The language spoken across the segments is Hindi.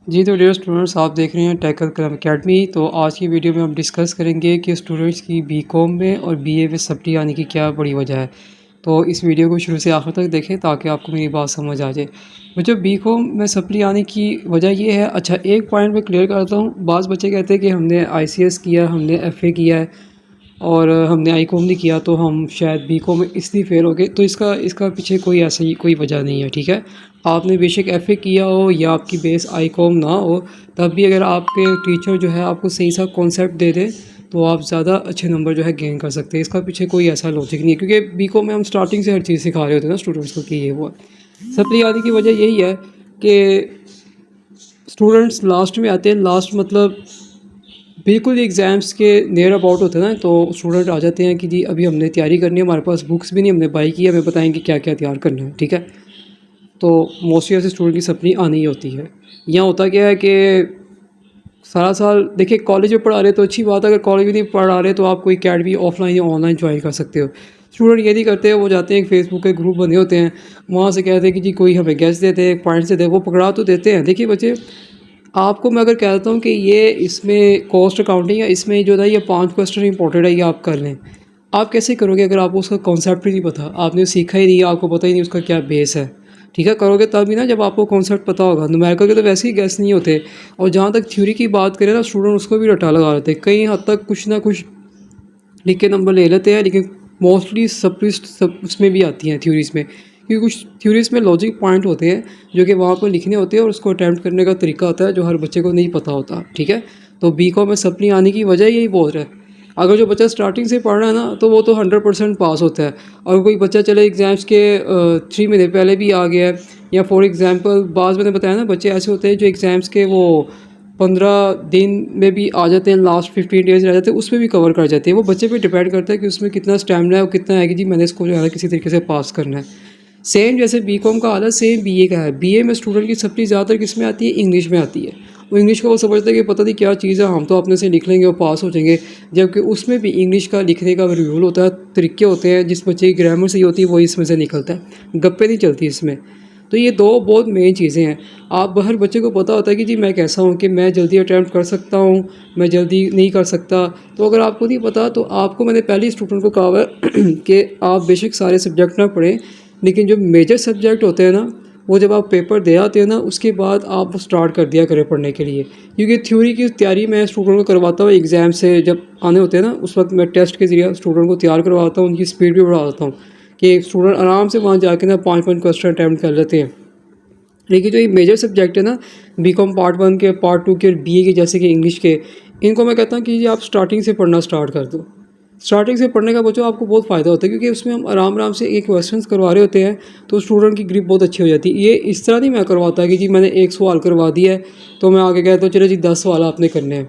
जी तो डियर स्टूडेंट्स, आप देख रहे हैं टेक कलम अकेडमी। तो आज की वीडियो में हम डिस्कस करेंगे कि स्टूडेंट्स की बीकॉम में और बीए में सप्ली आने की क्या बड़ी वजह है। तो इस वीडियो को शुरू से आखिर तक देखें ताकि आपको मेरी बात समझ आ जाए। मुझे बीकॉम में सप्ली आने की वजह ये है। अच्छा, एक पॉइंट मैं क्लियर करता हूँ। बाज़ बच्चे कहते हैं कि हमने आईसीएस किया, हमने एफए किया है और हमने आईकॉम नहीं किया तो हम शायद बीकॉम में इसलिए फ़ेल हो गए। तो इसका पीछे कोई ऐसा ही कोई वजह नहीं है, ठीक है। आपने बेशक एफए किया हो या आपकी बेस आईकॉम ना हो, तब भी अगर आपके टीचर जो है आपको सही सा कॉन्सेप्ट दे दे तो आप ज़्यादा अच्छे नंबर जो है गेन कर सकते हैं। इसका पीछे कोई ऐसा लॉजिक नहीं है, क्योंकि बीकॉम में हम स्टार्टिंग से हर चीज़ सिखा रहे होते हैं ना स्टूडेंट्स को कि ये वो सप्ली आने की वजह यही है कि स्टूडेंट्स लास्ट में आते हैं। लास्ट मतलब बिल्कुल एग्ज़ाम्स के नियर अबाउट होते हैं ना, तो स्टूडेंट आ जाते हैं कि जी अभी हमने तैयारी करनी है, हमारे पास बुक्स भी नहीं, हमने बाई की है, हमें बताएंगे क्या क्या तैयार करना है, ठीक है। तो मोस्टली ऐसे स्टूडेंट की सप्ली आनी ही होती है। यहाँ होता क्या है कि सारा साल देखिए कॉलेज में पढ़ा रहे तो अच्छी बात है, अगर कॉलेज में नहीं पढ़ा रहे तो आप कोई अकेडमी ऑफलाइन या ऑनलाइन ज्वाइन कर सकते हो। स्टूडेंट ये नहीं करते हैं, वो जाते हैं फेसबुक के ग्रुप बने होते हैं, वहाँ से कहते हैं कि जी कोई हमें गेस्ट देते हैं, पॉइंट्स देते हैं, वो पकड़ा तो देते हैं। देखिए बच्चे, आपको मैं अगर कहता हूँ कि ये इसमें कॉस्ट अकाउंटिंग है, इसमें जो है ये 5 क्वेश्चन इंपॉर्टेंट है, ये आप कर लें। आप कैसे करोगे अगर आपको उसका कॉन्सेप्ट ही नहीं पता, आपने सीखा ही नहीं, आपको पता ही नहीं उसका क्या बेस है, ठीक है। करोगे तभी ना जब आपको कॉन्सेप्ट पता होगा। न्यूमेरिकल के तो वैसे ही गैस नहीं होते। और जहाँ तक थ्योरी की बात करें ना, स्टूडेंट उसको भी रटा लगा लेते हैं, कई हद तक कुछ ना कुछ लिख के नंबर ले लेते हैं, लेकिन मोस्टली सब उसमें भी आती हैं थ्योरीज़ में, क्योंकि कुछ थ्योरीज़ में लॉजिक पॉइंट होते हैं जो कि वहाँ पर लिखने होते हैं और उसको अटैम्प्ट करने का तरीका होता है जो हर बच्चे को नहीं पता होता, ठीक है। तो बीकॉम में सप्ली आने की वजह यही बोल रहा है। अगर जो बच्चा स्टार्टिंग से पढ़ रहा है ना, तो वो तो 100% पास होता है। और कोई बच्चा चले एग्ज़ाम्स के 3 महीने पहले भी आ गया है, या फॉर एग्ज़ाम्पल बाज़ मैंने बताया ना, बच्चे ऐसे होते हैं जो एग्ज़ाम्स के वो 15 दिन में भी आ जाते हैं, लास्ट 15 डेज़ रह जाते हैं, उसमें भी कवर कर जाते हैं। वो बच्चे पे डिपेंड करता है कि उसमें कितना स्टैमिना है और कितना है कि जी मैंने इसको जो है किसी तरीके से पास करना है। सेम जैसे बीकॉम का हाल है, सेम बीए का है। बीए में स्टूडेंट की सप्ली ज़्यादातर किस में आती है? इंग्लिश में आती है। वो इंग्लिश को वो समझते हैं कि पता नहीं क्या चीज़ है, हम तो अपने से लिख लेंगे और पास हो जाएंगे। जबकि उसमें भी इंग्लिश का लिखने का रूल होता है, तरीके होते हैं। जिस बच्चे की ग्रामर सही होती है वही इसमें से निकलता है, गप्पे नहीं चलती इसमें। तो ये दो बहुत मेन चीज़ें हैं। आप हर बच्चे को पता होता है कि जी मैं कैसा हूँ, कि मैं जल्दी अटैम्प्ट कर सकता हूँ, मैं जल्दी नहीं कर सकता। तो अगर आपको नहीं पता तो आपको मैंने पहले ही स्टूडेंट को कहा हुआ है कि आप बेशक सारे सब्जेक्ट ना पढ़ें, लेकिन जो मेजर सब्जेक्ट होते हैं ना, वो जब आप पेपर दे आते हो ना, उसके बाद आप स्टार्ट कर दिया करें पढ़ने के लिए। क्योंकि थ्योरी की तैयारी मैं स्टूडेंट को करवाता हूँ एग्ज़ाम से जब आने होते हैं ना, उस वक्त मैं टेस्ट के ज़रिए स्टूडेंट को तैयार करवाता हूँ, उनकी स्पीड भी बढ़ा देता हूँ कि स्टूडेंट आराम से वहाँ जाके ना 5 क्वेश्चन अटैम्प्ट कर लेते हैं। लेकिन जो ये मेजर सब्जेक्ट है ना, बीकॉम पार्ट 1 के, पार्ट 2 के और बीए के, जैसे कि इंग्लिश के, इनको मैं कहता हूँ कि आप स्टार्टिंग से पढ़ना स्टार्ट कर दो। स्टार्टिंग से पढ़ने का बच्चों आपको बहुत फ़ायदा होता है, क्योंकि उसमें हम आराम आराम से एक क्वेश्चंस करवा रहे होते हैं, तो स्टूडेंट की ग्रिप बहुत अच्छी हो जाती है। ये इस तरह नहीं मैं करवाता कि जी मैंने एक सवाल करवा दिया है तो मैं आगे कहता हूँ चलो जी 10 सवाल आपने करने हैं।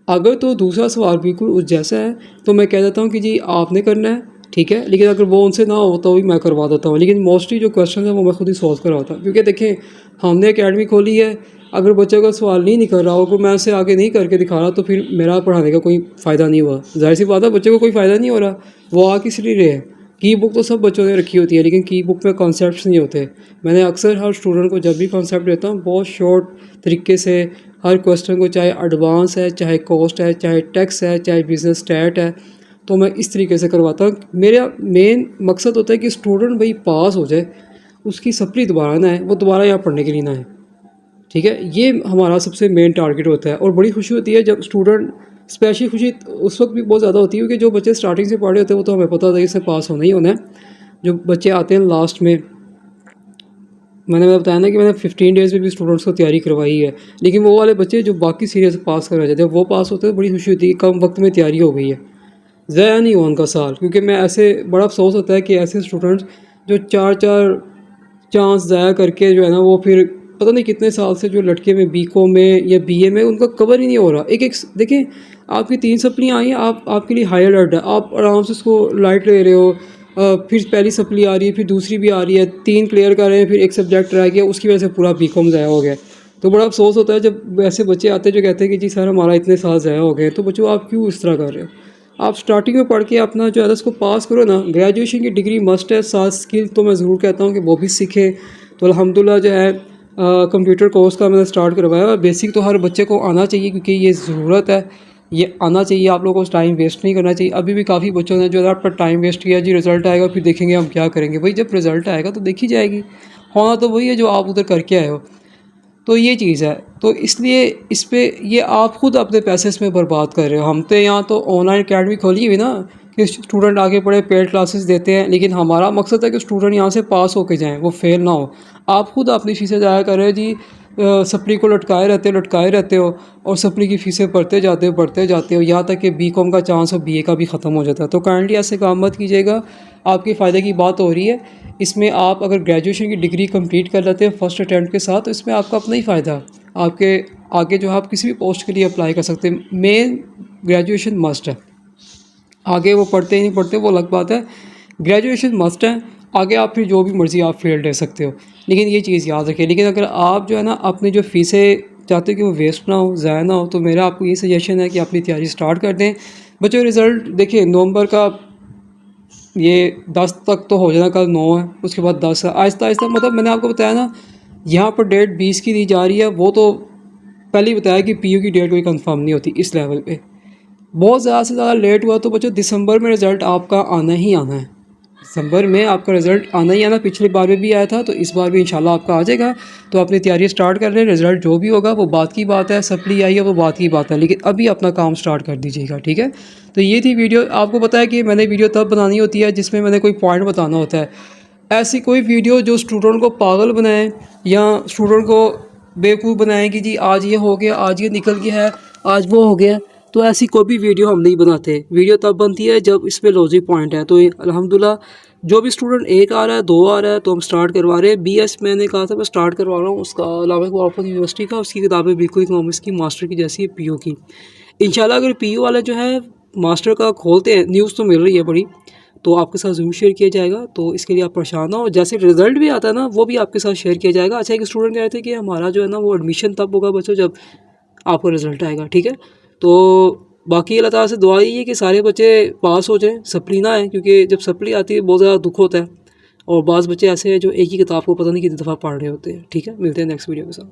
अगर तो दूसरा सवाल बिल्कुल उस जैसा है तो मैं कह देता हूँ कि जी आपने करना है, ठीक है। लेकिन अगर वो उनसे ना हो तो भी मैं करवा देता हूँ, लेकिन मोस्टली जो क्वेश्चन है वो मैं खुद ही सॉल्व करवाता हूँ। क्योंकि देखें, हमने एकेडमी खोली है, अगर बच्चे का सवाल नहीं निकल रहा हो, मैं उसे आगे नहीं करके दिखा रहा, तो फिर मेरा पढ़ाने का कोई फ़ायदा नहीं हुआ। जाहिर सी बात है, बच्चे को कोई फ़ायदा नहीं हो रहा। वो आ किस लिए रहे हैं? की बुक तो सब बच्चों ने रखी होती है, लेकिन की बुक में कॉन्सेप्ट्स नहीं होते। मैंने अक्सर हर स्टूडेंट को जब भी कॉन्सेप्ट देता हूँ, बहुत शॉर्ट तरीके से हर क्वेश्चन को, चाहे एडवांस है, चाहे कॉस्ट है, चाहे टैक्स है, चाहे बिजनेस स्टैट है, तो मैं इस तरीके से करवाता हूँ। मेरा मेन मकसद होता है कि स्टूडेंट भाई पास हो जाए, उसकी सप्ली दोबारा ना आए, वो दोबारा यहाँ पढ़ने के लिए ना आए, ठीक है। ये हमारा सबसे मेन टारगेट होता है। और बड़ी खुशी होती है जब स्टूडेंट, स्पेशली खुशी उस वक्त भी बहुत ज़्यादा होती है क्योंकि जो बच्चे स्टार्टिंग से पढ़े होते हैं वो तो हमें पता होता है कि इससे पास होना ही होना है। जो बच्चे आते हैं लास्ट में, मैंने बताया ना कि मैंने 15 डेज़ में भी स्टूडेंट्स को तैयारी करवाई है, लेकिन वो वाले बच्चे जो बाकी सीरियस पास कर जाते हैं, वो पास होते हैं, बड़ी खुशी होती है, कम वक्त में तैयारी हो गई है, ज़ाया नहीं हुआ उनका साल। क्योंकि मैं ऐसे, बड़ा अफसोस होता है कि ऐसे स्टूडेंट्स जो 4-4 चांस ज़ाया करके जो है ना, वो फिर पता नहीं कितने साल से जो लटके में बीकॉम में या बीए में उनका कवर ही नहीं हो रहा। एक देखें, आपकी 3 सप्लियाँ आई हैं, आपके लिए हाई अलर्ट है, आप आराम से उसको लाइट ले रहे हो। फिर पहली सप्ली आ रही है, फिर दूसरी भी आ रही है, 3 क्लियर कर रहे हैं, फिर एक सब्जेक्ट रह गया, उसकी वजह से पूरा बीकॉम ज़ाया हो गया। तो बड़ा अफसोस होता है जब ऐसे बच्चे आते हैं जो कहते हैं कि जी सर हमारा इतने साल ज़ाया हो गए। तो बच्चों, आप क्यों इस तरह कर रहे हो? आप स्टार्टिंग में पढ़ के अपना जो है उसको पास करो ना। ग्रेजुएशन की डिग्री मस्ट है, साथ स्किल तो मैं ज़रूर कहता हूँ कि वो भी सीखें। तो अल्हम्दुलिल्लाह जो है कंप्यूटर कोर्स का मैंने स्टार्ट करवाया है। बेसिक तो हर बच्चे को आना चाहिए क्योंकि ये ज़रूरत है, ये आना चाहिए। आप लोगों को टाइम वेस्ट नहीं करना चाहिए। अभी भी काफ़ी बच्चों ने जो है अपना टाइम वेस्ट किया जी, रिज़ल्ट आएगा फिर देखेंगे हम क्या करेंगे। भाई जब रिज़ल्ट आएगा तो देखी जाएगी, होना तो वही है जो आप उधर करके आए हो। तो ये चीज़ है, तो इसलिए इस पे ये आप खुद अपने पैसे इसमें बर्बाद कर रहे हो। हम तो यहाँ तो ऑनलाइन अकेडमी खोली हुई ना कि स्टूडेंट आगे पढ़े, पेड क्लासेस देते हैं, लेकिन हमारा मकसद है कि स्टूडेंट यहाँ से पास होके जाएं, वो फेल ना हो। आप खुद अपनी फीसें ज़ाया कर रहे हो जी, सप्ली को लटकाए रहते हो और सप्ली की फ़ीसें बढ़ते जाते हो, यहाँ तक कि बीकॉम का चांस और बीए का भी ख़त्म हो जाता है। तो काइंडली ऐसे काम मत कीजिएगा, आपके फ़ायदे की बात हो रही है। इसमें आप अगर ग्रेजुएशन की डिग्री कंप्लीट कर लेते हैं फर्स्ट अटैम्प्ट के साथ, तो इसमें आपका अपना ही फ़ायदा। आपके आगे जो है आप किसी भी पोस्ट के लिए अप्लाई कर सकते हैं। मेन ग्रेजुएशन मस्ट है, आगे वो पढ़ते ही नहीं पढ़ते वो अलग बात है। ग्रेजुएशन मस्ट है, आगे आप फिर जो भी मर्ज़ी आप फील्ड ले सकते हो, लेकिन ये चीज़ याद रखिए। लेकिन अगर आप जो है ना अपनी जो फ़ीसें चाहते हो कि वो वेस्ट ना हो, ज़ाया ना हो, तो मेरा आपको ये सजेशन है कि अपनी तैयारी स्टार्ट कर दें। बच्चों रिज़ल्ट देखिए नवंबर का ये 10 तक तो हो जाना, कल 9 है, उसके बाद 10 है, आहिस्ता-आहिस्ता। मतलब मैंने आपको बताया ना, यहाँ पर डेट 20 की दी जा रही है, वो तो पहले ही बताया कि पीयू की डेट कोई कंफर्म नहीं होती इस लेवल पे। बहुत ज़्यादा से ज़्यादा लेट हुआ तो बच्चों दिसंबर में रिज़ल्ट आपका आना ही आना है। दिसंबर में आपका रिज़ल्ट आना ही आना, पिछली बार में भी आया था, तो इस बार भी इंशाल्लाह आपका आ जाएगा। तो अपनी तैयारी स्टार्ट कर लें, रिज़ल्ट जो भी होगा वो बात की बात है, सप्ली आई है वो बात की बात है, लेकिन अभी अपना काम स्टार्ट कर दीजिएगा, ठीक है। तो ये थी वीडियो। आपको पता है कि मैंने वीडियो तब बनानी होती है जिसमें मैंने कोई पॉइंट बताना होता है। ऐसी कोई वीडियो जो स्टूडेंट को पागल बनाए या स्टूडेंट को बेवकूफ़ बनाए कि जी आज ये हो गया, आज ये निकल गया है, आज वो हो गया, तो ऐसी कोई भी वीडियो हम नहीं बनाते। वीडियो तब बनती है जब इस पे लॉजिक पॉइंट है। तो अल्हम्दुलिल्लाह जो भी स्टूडेंट 1 आ रहा है, 2 आ रहा है, तो हम स्टार्ट करवा रहे हैं। बीएस मैंने कहा था मैं स्टार्ट करवा रहा हूँ, उसका अलावा ऑफर यूनिवर्सिटी का, उसकी किताबें बिल्कुल इकोनॉमिक्स की मास्टर की जैसी है पीयू की। इंशाल्लाह अगर पीयू वाले जो है मास्टर का खोलते हैं, न्यूज़ तो मिल रही है बड़ी, तो आपके साथ ज़रूर शेयर किया जाएगा। तो इसके लिए आप परेशान ना हो, जैसे रिज़ल्ट भी आता है ना वो भी आपके साथ शेयर किया जाएगा। अच्छा, एक स्टूडेंट कह रहे थे कि हमारा जो है ना वो एडमिशन तब होगा बच्चों जब आपका रिज़ल्ट आएगा, ठीक है। तो बाकी अल्लाह ताला से दुआ यही है कि सारे बच्चे पास हो जाएं, सप्ली ना आए, क्योंकि जब सप्ली आती है बहुत ज़्यादा दुख होता है। और बाज़ बच्चे ऐसे हैं जो एक ही किताब को पता नहीं कितनी दफ़ा पढ़ रहे होते हैं, ठीक है। मिलते हैं नेक्स्ट वीडियो के साथ।